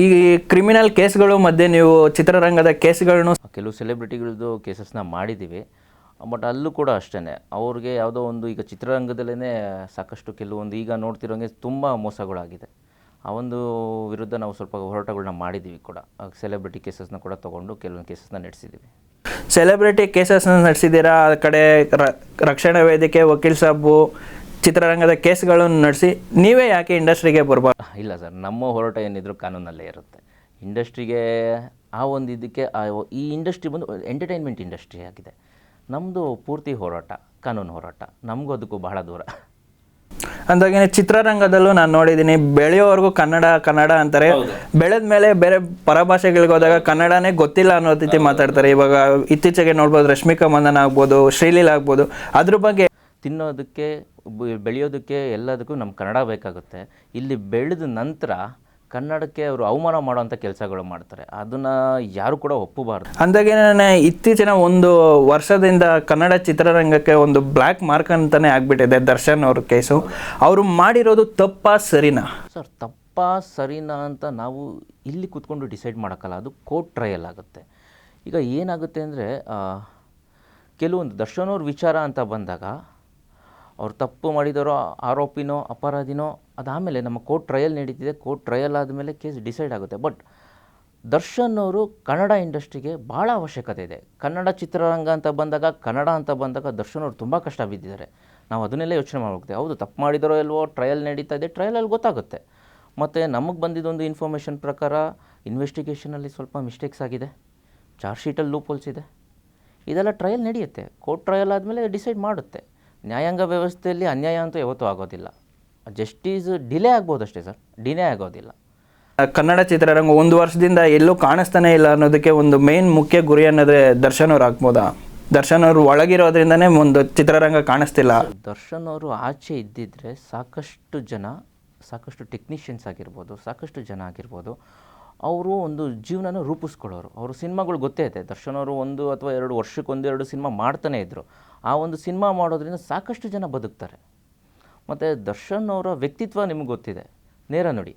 ಈ ಕ್ರಿಮಿನಲ್ ಕೇಸ್ಗಳು ಮಧ್ಯೆ ನೀವು ಚಿತ್ರರಂಗದ ಕೇಸ್ಗಳನ್ನು ಕೆಲವು ಸೆಲೆಬ್ರಿಟಿಗಳದ್ದು ಕೇಸಸ್ನ ಮಾಡಿದ್ದೀವಿ. ಬಟ್ ಅಲ್ಲೂ ಕೂಡ ಅಷ್ಟೇ, ಅವ್ರಿಗೆ ಯಾವುದೋ ಒಂದು ಈಗ ಚಿತ್ರರಂಗದಲ್ಲೇ ಸಾಕಷ್ಟು ಕೆಲವೊಂದು ಈಗ ನೋಡ್ತಿರೋಂಗೆ ತುಂಬ ಮೋಸಗಳಾಗಿದೆ. ಆ ಒಂದು ವಿರುದ್ಧ ನಾವು ಸ್ವಲ್ಪ ಹೋರಾಟಗಳನ್ನ ಮಾಡಿದ್ದೀವಿ ಕೂಡ. ಸೆಲೆಬ್ರಿಟಿ ಕೇಸಸ್ನ ಕೂಡ ತೊಗೊಂಡು ಕೆಲವೊಂದು ಕೇಸಸ್ನ ನಡೆಸಿದ್ದೀವಿ. ಸೆಲೆಬ್ರಿಟಿ ಕೇಸಸ್ನ ನಡೆಸಿದ್ದೀರಾ, ಆ ಕಡೆ ರಕ್ಷಣಾ ವೇದಿಕೆ, ವಕೀಲ್ ಸಾಬು, ಚಿತ್ರರಂಗದ ಕೇಸ್ಗಳನ್ನು ನಡೆಸಿ ನೀವೇ ಯಾಕೆ ಇಂಡಸ್ಟ್ರಿಗೆ ಬರಬಾರ್ದು? ಇಲ್ಲ ಸರ್, ನಮ್ಮ ಹೋರಾಟ ಏನಿದ್ರು ಕಾನೂನಲ್ಲೇ ಇರುತ್ತೆ. ಇಂಡಸ್ಟ್ರಿಗೆ ಆ ಒಂದು ಇದಕ್ಕೆ ಈ ಇಂಡಸ್ಟ್ರಿ ಬಂದು ಎಂಟರ್ಟೈನ್ಮೆಂಟ್ ಇಂಡಸ್ಟ್ರಿ ಆಗಿದೆ. ನಮ್ಮದು ಪೂರ್ತಿ ಹೋರಾಟ ಕಾನೂನು ಹೋರಾಟ, ನಮಗೂ ಅದಕ್ಕೂ ಬಹಳ ದೂರ. ಅಂದಾಗೆ ಚಿತ್ರರಂಗದಲ್ಲೂ ನಾನು ನೋಡಿದ್ದೀನಿ, ಬೆಳೆಯೋವರೆಗೂ ಕನ್ನಡ ಕನ್ನಡ ಅಂತಾರೆ, ಬೆಳೆದ ಮೇಲೆ ಬೇರೆ ಪರಭಾಷೆಗಳಿಗೆ ಹೋದಾಗ ಕನ್ನಡನೇ ಗೊತ್ತಿಲ್ಲ ಅನ್ನೋ ರೀತಿ ಮಾತಾಡ್ತಾರೆ. ಇವಾಗ ಇತ್ತೀಚೆಗೆ ನೋಡ್ಬೋದು, ರಶ್ಮಿಕಾ ಮಂದನ ಆಗ್ಬೋದು, ಶ್ರೀಲೀಲಾ ಆಗ್ಬೋದು, ಅದ್ರ ಬಗ್ಗೆ ತಿನ್ನೋದಕ್ಕೆ ಬೆಳೆಯೋದಕ್ಕೆ ಎಲ್ಲದಕ್ಕೂ ನಮ್ಮ ಕನ್ನಡ ಬೇಕಾಗುತ್ತೆ. ಇಲ್ಲಿ ಬೆಳೆದ ನಂತರ ಕನ್ನಡಕ್ಕೆ ಅವರು ಅವಮಾನ ಮಾಡೋವಂಥ ಕೆಲಸಗಳು ಮಾಡ್ತಾರೆ, ಅದನ್ನು ಯಾರು ಕೂಡ ಒಪ್ಪಬಾರ್ದು. ಅಂದಾಗೆ ಇತ್ತೀಚಿನ ಒಂದು ವರ್ಷದಿಂದ ಕನ್ನಡ ಚಿತ್ರರಂಗಕ್ಕೆ ಒಂದು ಬ್ಲ್ಯಾಕ್ ಮಾರ್ಕ್ ಅಂತಲೇ ಆಗಿಬಿಟ್ಟಿದೆ ದರ್ಶನ್ ಅವ್ರ ಕೇಸು. ಅವರು ಮಾಡಿರೋದು ತಪ್ಪಾ ಸರಿನಾ? ಸರ್, ತಪ್ಪಾ ಸರಿನಾ ಅಂತ ನಾವು ಇಲ್ಲಿ ಕೂತ್ಕೊಂಡು ಡಿಸೈಡ್ ಮಾಡೋಕ್ಕಲ್ಲ, ಅದು ಕೋರ್ಟ್ ಟ್ರಯಲ್ ಆಗುತ್ತೆ. ಈಗ ಏನಾಗುತ್ತೆ ಅಂದರೆ, ಕೆಲವೊಂದು ದರ್ಶನ್ ಅವ್ರ ವಿಚಾರ ಅಂತ ಬಂದಾಗ ಅವ್ರು ತಪ್ಪು ಮಾಡಿದರೋ ಆರೋಪಿನೋ ಅಪರಾಧಿನೋ ಅದಾದಮೇಲೆ ನಮ್ಮ ಕೋರ್ಟ್ ಟ್ರಯಲ್ ನಡೀತಿದೆ. ಕೋರ್ಟ್ ಟ್ರಯಲ್ ಆದಮೇಲೆ ಕೇಸ್ ಡಿಸೈಡ್ ಆಗುತ್ತೆ. ಬಟ್ ದರ್ಶನ್ ಅವರು ಕನ್ನಡ ಇಂಡಸ್ಟ್ರಿಗೆ ಭಾಳ ಅವಶ್ಯಕತೆ ಇದೆ. ಕನ್ನಡ ಚಿತ್ರರಂಗ ಅಂತ ಬಂದಾಗ, ಕನ್ನಡ ಅಂತ ಬಂದಾಗ ದರ್ಶನ್ ಅವರು ತುಂಬ ಕಷ್ಟ ಬಿದ್ದಿದ್ದಾರೆ. ನಾವು ಅದನ್ನೆಲ್ಲ ಯೋಚನೆ ಮಾಡಬೇಕು. ಹೌದು, ತಪ್ಪು ಮಾಡಿದರೋ ಇಲ್ವೋ ಟ್ರಯಲ್ ನಡೀತಾ ಇದೆ, ಟ್ರಯಲಲ್ಲಿ ಗೊತ್ತಾಗುತ್ತೆ. ಮತ್ತು ನಮಗೆ ಬಂದಿದ್ದೊಂದು ಇನ್ಫಾರ್ಮೇಷನ್ ಪ್ರಕಾರ ಇನ್ವೆಸ್ಟಿಗೇಷನಲ್ಲಿ ಸ್ವಲ್ಪ ಮಿಸ್ಟೇಕ್ಸ್ ಆಗಿದೆ, ಚಾರ್ಜ್ ಶೀಟಲ್ಲಿ ಲೂಪ್ ಹೋಲ್ಸ್ ಇದೆ. ಇದೆಲ್ಲ ಟ್ರಯಲ್ ನಡೆಯುತ್ತೆ. ಕೋರ್ಟ್ ಟ್ರಯಲ್ ಆದಮೇಲೆ ಡಿಸೈಡ್ ಮಾಡುತ್ತೆ. ನ್ಯಾಯಾಂಗ ವ್ಯವಸ್ಥೆಯಲ್ಲಿ ಅನ್ಯಾಯ ಅಂತೂ ಯಾವತ್ತೂ ಆಗೋದಿಲ್ಲ. ಜಸ್ಟಿಸ್ ಡಿಲೇ ಆಗ್ಬೋದು ಅಷ್ಟೇ ಸರ್, ಡಿಲೇ ಆಗೋದಿಲ್ಲ. ಕನ್ನಡ ಚಿತ್ರರಂಗ ಒಂದು ವರ್ಷದಿಂದ ಎಲ್ಲೂ ಕಾಣಿಸ್ತಾನೆ ಇಲ್ಲ ಅನ್ನೋದಕ್ಕೆ ಒಂದು ಮೇನ್ ಮುಖ್ಯ ಗುರಿ ಅನ್ನೋದೇ ದರ್ಶನ್ ಅವ್ರು ಆಗ್ಬೋದಾ? ದರ್ಶನ್ ಅವರು ಒಳಗಿರೋದ್ರಿಂದನೇ ಒಂದು ಚಿತ್ರರಂಗ ಕಾಣಿಸ್ತಿಲ್ಲ. ದರ್ಶನ್ ಅವರು ಆಚೆ ಇದ್ದಿದ್ದರೆ ಸಾಕಷ್ಟು ಜನ, ಸಾಕಷ್ಟು ಟೆಕ್ನಿಷಿಯನ್ಸ್ ಆಗಿರ್ಬೋದು, ಸಾಕಷ್ಟು ಜನ ಆಗಿರ್ಬೋದು, ಅವರು ಒಂದು ಜೀವನನ ರೂಪಿಸ್ಕೊಳ್ಳೋರು. ಅವರು ಸಿನಿಮಾಗಳು ಗೊತ್ತೇ ಇದೆ. ದರ್ಶನ್ ಅವರು 1 ಅಥವಾ 2 ವರ್ಷಕ್ಕೆ 1-2 ಸಿನಿಮಾ ಮಾಡ್ತಾನೇ ಇದ್ದರು. ಆ ಒಂದು ಸಿನಿಮಾ ಮಾಡೋದ್ರಿಂದ ಸಾಕಷ್ಟು ಜನ ಬದುಕ್ತಾರೆ. ಮತ್ತು ದರ್ಶನ್ ಅವರ ವ್ಯಕ್ತಿತ್ವ ನಿಮಗೆ ಗೊತ್ತಿದೆ, ನೇರ ನುಡಿ.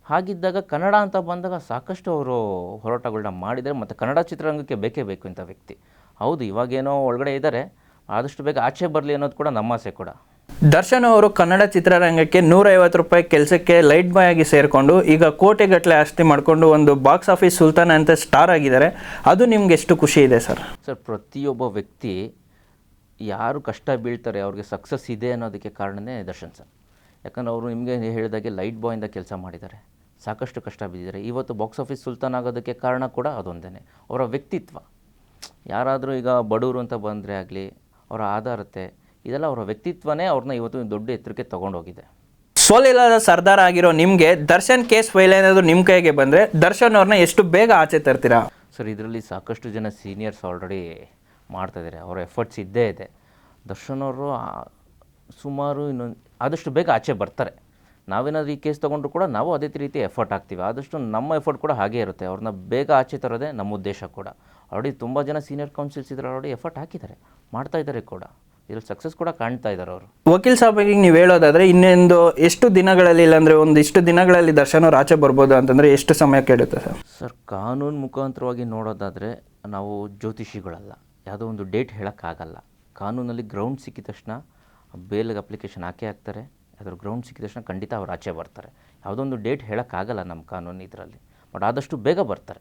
ಹಾಗಿದ್ದಾಗ ಕನ್ನಡ ಅಂತ ಬಂದಾಗ ಸಾಕಷ್ಟು ಅವರು ಹೋರಾಟಗಳನ್ನ ಮಾಡಿದ್ದಾರೆ. ಮತ್ತು ಕನ್ನಡ ಚಿತ್ರರಂಗಕ್ಕೆ ಬೇಕೇ ಬೇಕು ಇಂಥ ವ್ಯಕ್ತಿ. ಹೌದು, ಇವಾಗೇನೋ ಒಳಗಡೆ ಇದ್ದಾರೆ, ಆದಷ್ಟು ಬೇಗ ಆಚೆ ಬರಲಿ ಅನ್ನೋದು ಕೂಡ ನಮ್ಮ ಆಸೆ ಕೂಡ. ದರ್ಶನ್ ಅವರು ಕನ್ನಡ ಚಿತ್ರರಂಗಕ್ಕೆ 150 ರೂಪಾಯಿ ಕೆಲಸಕ್ಕೆ ಲೈಟ್ ಬಾಯ್ ಆಗಿ ಸೇರಿಕೊಂಡು ಈಗ ಕೋಟೆಗಟ್ಟಲೆ ಆಸ್ತಿ ಮಾಡಿಕೊಂಡು ಒಂದು ಬಾಕ್ಸ್ ಆಫೀಸ್ ಸುಲ್ತಾನ್ ಅಂತ ಸ್ಟಾರ್ ಆಗಿದ್ದಾರೆ. ಅದು ನಿಮ್ಗೆ ಎಷ್ಟು ಖುಷಿ ಇದೆ ಸರ್? ಸರ್, ಪ್ರತಿಯೊಬ್ಬ ವ್ಯಕ್ತಿ ಯಾರು ಕಷ್ಟ ಬೀಳ್ತಾರೆ ಅವ್ರಿಗೆ ಸಕ್ಸಸ್ ಇದೆ ಅನ್ನೋದಕ್ಕೆ ಕಾರಣನೇ ದರ್ಶನ್ ಸರ್. ಯಾಕಂದರೆ ಅವರು ನಿಮಗೆ ಹೇಳಿದಾಗೆ ಲೈಟ್ ಬಾಯಿಂದ ಕೆಲಸ ಮಾಡಿದ್ದಾರೆ, ಸಾಕಷ್ಟು ಕಷ್ಟ ಬಿದ್ದಿದ್ದಾರೆ. ಇವತ್ತು ಬಾಕ್ಸ್ ಆಫೀಸ್ ಸುಲ್ತಾನ್ ಆಗೋದಕ್ಕೆ ಕಾರಣ ಕೂಡ ಅದೊಂದೇ, ಅವರ ವ್ಯಕ್ತಿತ್ವ. ಯಾರಾದರೂ ಈಗ ಬಡವರು ಅಂತ ಬಂದರೆ ಆಗಲಿ, ಅವರ ಆಧಾರತೆ, ಇದೆಲ್ಲ ಅವರ ವ್ಯಕ್ತಿತ್ವನೇ ಅವ್ರನ್ನ ಇವತ್ತು ದೊಡ್ಡ ಎತ್ತರಕ್ಕೆ ತೊಗೊಂಡೋಗಿದೆ. ಸೋಲಿಲ್ಲದ ಸರ್ದಾರ್ ಆಗಿರೋ ನಿಮಗೆ ದರ್ಶನ್ ಕೇಸ್ ಫೈಲ್ ಏನಾದರೂ ನಿಮ್ಮ ಕೈಗೆ ಬಂದರೆ ದರ್ಶನ್ ಅವ್ರನ್ನ ಎಷ್ಟು ಬೇಗ ಆಚೆ ತರ್ತೀರಾ? ಸರ್, ಇದರಲ್ಲಿ ಸಾಕಷ್ಟು ಜನ ಸೀನಿಯರ್ಸ್ ಆಲ್ರೆಡಿ ಮಾಡ್ತಾಯಿದ್ದಾರೆ, ಅವರ ಎಫರ್ಟ್ಸ್ ಇದ್ದೇ ಇದೆ. ದರ್ಶನ್ ಅವರು ಸುಮಾರು ಆದಷ್ಟು ಬೇಗ ಆಚೆ ಬರ್ತಾರೆ. ನಾವೇನಾದರೂ ಈ ಕೇಸ್ ತೊಗೊಂಡ್ರು ಕೂಡ ನಾವು ಅದೇ ರೀತಿ ಎಫರ್ಟ್ ಹಾಕ್ತೀವಿ. ಆದಷ್ಟು ನಮ್ಮ ಎಫರ್ಟ್ ಕೂಡ ಹಾಗೇ ಇರುತ್ತೆ. ಅವ್ರನ್ನ ಬೇಗ ಆಚೆ ತರೋದೇ ನಮ್ಮ ಉದ್ದೇಶ ಕೂಡ. ಆಲ್ರೆಡಿ ತುಂಬ ಜನ ಸೀನಿಯರ್ ಕೌನ್ಸಿಲ್ಸ್ ಇದ್ದಾರೆ, ಆಲ್ರೆಡಿ ಎಫರ್ಟ್ ಹಾಕಿದ್ದಾರೆ, ಮಾಡ್ತಾ ಇದ್ದಾರೆ ಕೂಡ. ಇದ್ರಲ್ಲಿ ಸಕ್ಸಸ್ ಕೂಡ ಕಾಣ್ತಾ ಇದ್ದಾರೆ ಅವರು. ವಕೀಲ್ ಸಾಹೇಬಿಗೆ ನೀವು ಹೇಳೋದಾದರೆ ಇನ್ನೊಂದು ಎಷ್ಟು ದಿನಗಳಲ್ಲಿ, ಇಲ್ಲಾಂದರೆ ಇಷ್ಟು ದಿನಗಳಲ್ಲಿ ದರ್ಶನ್ ಅವ್ರು ಆಚೆ ಬರ್ಬೋದು ಅಂತಂದರೆ ಎಷ್ಟು ಸಮಯ ಕೇಳುತ್ತೆ ಸರ್? ಸರ್, ಕಾನೂನು ಮುಖಾಂತರವಾಗಿ ನೋಡೋದಾದರೆ ನಾವು ಜ್ಯೋತಿಷಿಗಳಲ್ಲ, ಯಾವುದೋ ಒಂದು ಡೇಟ್ ಹೇಳೋಕ್ಕಾಗಲ್ಲ. ಕಾನೂನಲ್ಲಿ ಗ್ರೌಂಡ್ ಸಿಕ್ಕಿದ ತಕ್ಷಣ ಬೇಲ್ಗೆ ಅಪ್ಲಿಕೇಶನ್ ಹಾಕ್ತಾರೆ. ಅದ್ರ ಗ್ರೌಂಡ್ ಸಿಕ್ಕಿದ ತಕ್ಷಣ ಖಂಡಿತ ಅವ್ರು ಆಚೆ ಬರ್ತಾರೆ. ಯಾವುದೋ ಒಂದು ಡೇಟ್ ಹೇಳೋಕ್ಕಾಗಲ್ಲ ನಮ್ಮ ಕಾನೂನು ಇದರಲ್ಲಿ. ಬಟ್ ಆದಷ್ಟು ಬೇಗ ಬರ್ತಾರೆ.